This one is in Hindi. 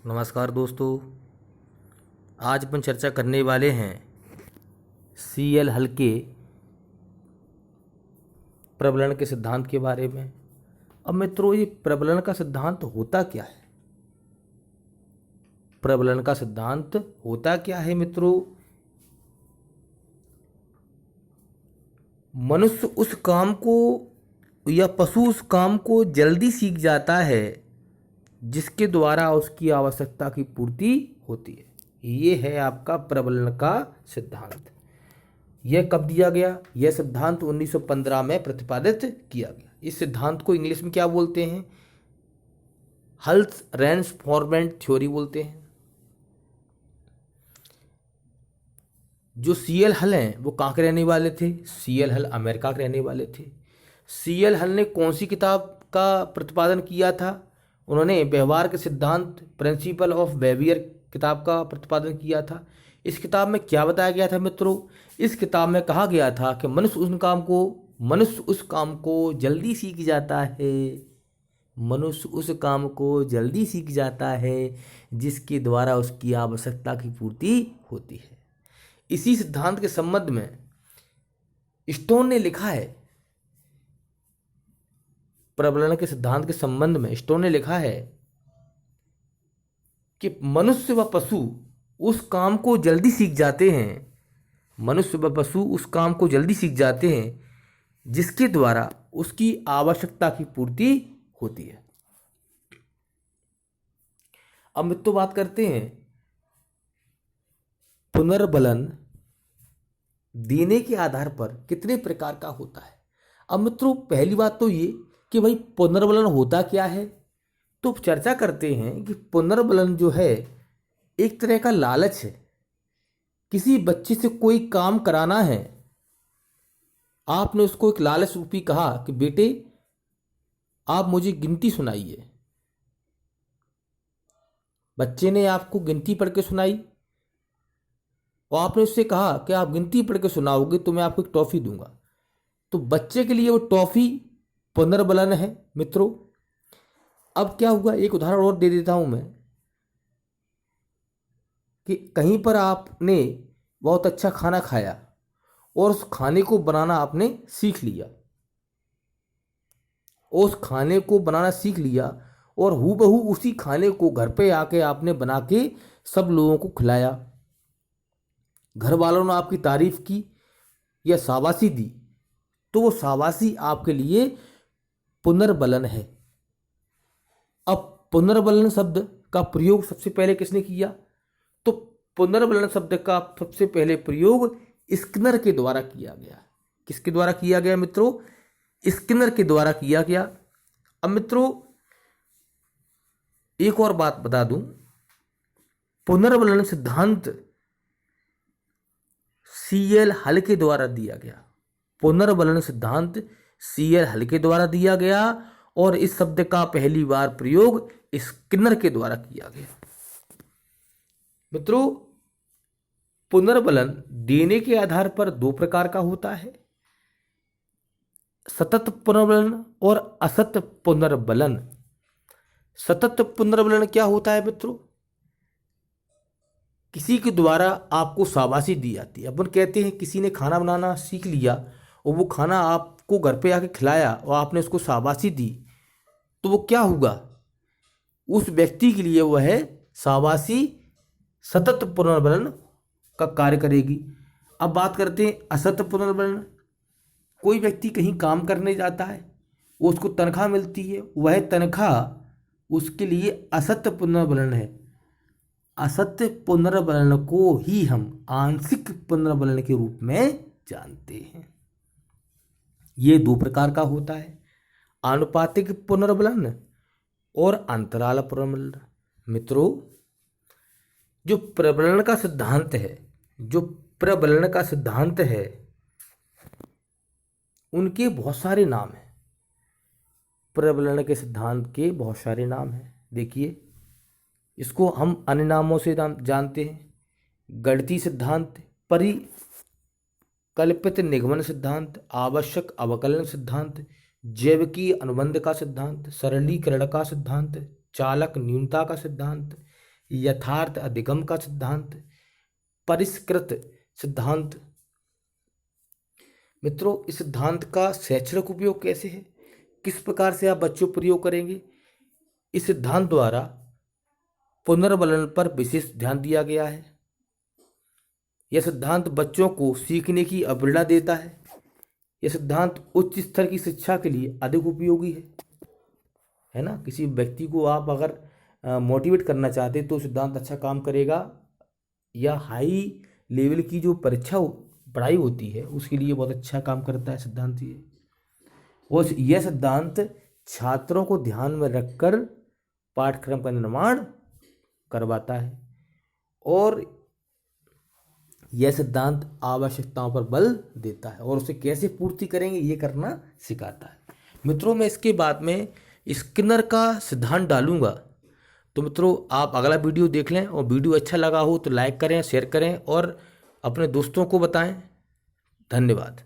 नमस्कार दोस्तों। आज अपन चर्चा करने वाले हैं सीएल हल के प्रबलन के सिद्धांत के बारे में। अब मित्रों, ये प्रबलन का सिद्धांत होता क्या है? प्रबलन का सिद्धांत होता क्या है मित्रों? मनुष्य उस काम को या पशु उस काम को जल्दी सीख जाता है जिसके द्वारा उसकी आवश्यकता की पूर्ति होती है। ये है आपका प्रबलन का सिद्धांत। यह कब दिया गया? यह सिद्धांत 1915 में प्रतिपादित किया गया। इस सिद्धांत को इंग्लिश में क्या बोलते हैं? हल्स रेन्सफोर्समेंट थ्योरी बोलते हैं। जो सीएल हल हैं वो कहाँ के रहने वाले थे? सीएल हल अमेरिका के रहने वाले थे। सीएल हल ने कौन सी किताब का प्रतिपादन किया था? उन्होंने व्यवहार के सिद्धांत प्रिंसिपल ऑफ बिहेवियर किताब का प्रतिपादन किया था। इस किताब में क्या बताया गया था मित्रों? इस किताब में कहा गया था कि मनुष्य उस काम को जल्दी सीख जाता है। मनुष्य उस काम को जल्दी सीख जाता है जिसके द्वारा उसकी आवश्यकता की पूर्ति होती है। इसी सिद्धांत के संबंध में स्टोन ने लिखा है, प्रबलन के सिद्धांत के संबंध में स्टोन ने लिखा है कि मनुष्य व पशु उस काम को जल्दी सीख जाते हैं। मनुष्य व पशु उस काम को जल्दी सीख जाते हैं जिसके द्वारा उसकी आवश्यकता की पूर्ति होती है। अब मित्रों बात करते हैं पुनर्बलन देने के आधार पर कितने प्रकार का होता है। अब मित्रों पहली बात तो ये कि भाई पुनर्बलन होता क्या है। तो चर्चा करते हैं कि पुनर्बलन जो है एक तरह का लालच है। किसी बच्चे से कोई काम कराना है, आपने उसको एक लालच रूपी कहा कि बेटे आप मुझे गिनती सुनाइए। बच्चे ने आपको गिनती पढ़ के सुनाई और आपने उससे कहा कि आप गिनती पढ़ के सुनाओगे तो मैं आपको एक टॉफ़ी दूंगा। तो बच्चे के लिए वो टॉफ़ी पुनर्बलन है मित्रों। अब क्या हुआ, एक उदाहरण और दे देता हूं मैं कि कहीं पर आपने बहुत अच्छा खाना खाया और उस खाने को बनाना आपने सीख लिया। उस खाने को बनाना सीख लिया और हूबहू उसी खाने को घर पे आके आपने बना के सब लोगों को खिलाया। घर वालों ने आपकी तारीफ की या शाबाशी दी, तो वो शाबाशी आपके लिए पुनर्बलन है। अब पुनर्बलन शब्द का प्रयोग सबसे पहले किसने किया? तो पुनर्बलन शब्द का सबसे पहले प्रयोग स्किनर के द्वारा किया गया। किसके द्वारा किया गया मित्रों? स्किनर के द्वारा किया गया। अब मित्रों एक और बात बता दूं, पुनर्बलन सिद्धांत सीएल हल के द्वारा दिया गया। पुनर्बलन सिद्धांत सीएल हल के द्वारा दिया गया और इस शब्द का पहली बार प्रयोग स्किनर के द्वारा किया गया। मित्रों पुनर्बलन देने के आधार पर दो प्रकार का होता है, सतत पुनर्बलन और असत पुनर्बलन। सतत पुनर्बलन क्या होता है मित्रों? किसी के द्वारा आपको शाबाशी दी जाती है। अपन कहते हैं किसी ने खाना बनाना सीख लिया और वो खाना आपको घर पे आके खिलाया और आपने उसको शाबाशी दी, तो वो क्या होगा? उस व्यक्ति के लिए वह है शाबाशी सतत पुनर्बलन का कार्य करेगी। अब बात करते हैं असत पुनर्बलन। कोई व्यक्ति कहीं काम करने जाता है, वो उसको तनख्वाह मिलती है, वह तनख्वाह उसके लिए असत पुनर्बलन है। असत्य पुनर्बलन को ही हम आंशिक पुनर्बलन के रूप में जानते हैं। ये दो प्रकार का होता है, आनुपातिक पुनर्बलन और अंतराल पुनर्बलन। मित्रों जो प्रबलन का सिद्धांत है उनके बहुत सारे नाम हैं। प्रबलन के सिद्धांत के बहुत सारे नाम हैं। देखिए इसको हम अन्य नामों से जानते हैं। गणितीय सिद्धांत, परिकल्पित निगमन सिद्धांत, आवश्यक अवकलन सिद्धांत, जैविकीय अनुबंध का सिद्धांत, सरलीकरण का सिद्धांत, चालक न्यूनता का सिद्धांत, यथार्थ अधिगम का सिद्धांत, परिष्कृत सिद्धांत। मित्रों, इस सिद्धांत का शैक्षणिक उपयोग कैसे है, किस प्रकार से आप बच्चों पर प्रयोग करेंगे। इस सिद्धांत द्वारा पुनर्वलन पर विशेष ध्यान दिया गया है। यह सिद्धांत बच्चों को सीखने की प्रेरणा देता है। यह सिद्धांत उच्च स्तर की शिक्षा के लिए अधिक उपयोगी है ना। किसी व्यक्ति को आप अगर मोटिवेट करना चाहते तो सिद्धांत अच्छा काम करेगा, या हाई लेवल की जो पढ़ाई होती है उसके लिए बहुत अच्छा काम करता है सिद्धांत ये। और यह सिद्धांत छात्रों को ध्यान में रखकर पाठ्यक्रम का निर्माण करवाता है, और यह सिद्धांत आवश्यकताओं पर बल देता है और उसे कैसे पूर्ति करेंगे ये करना सिखाता है। मित्रों, मैं इसके बाद में स्किनर का सिद्धांत डालूंगा, तो मित्रों आप अगला वीडियो देख लें, और वीडियो अच्छा लगा हो तो लाइक करें, शेयर करें और अपने दोस्तों को बताएं। धन्यवाद।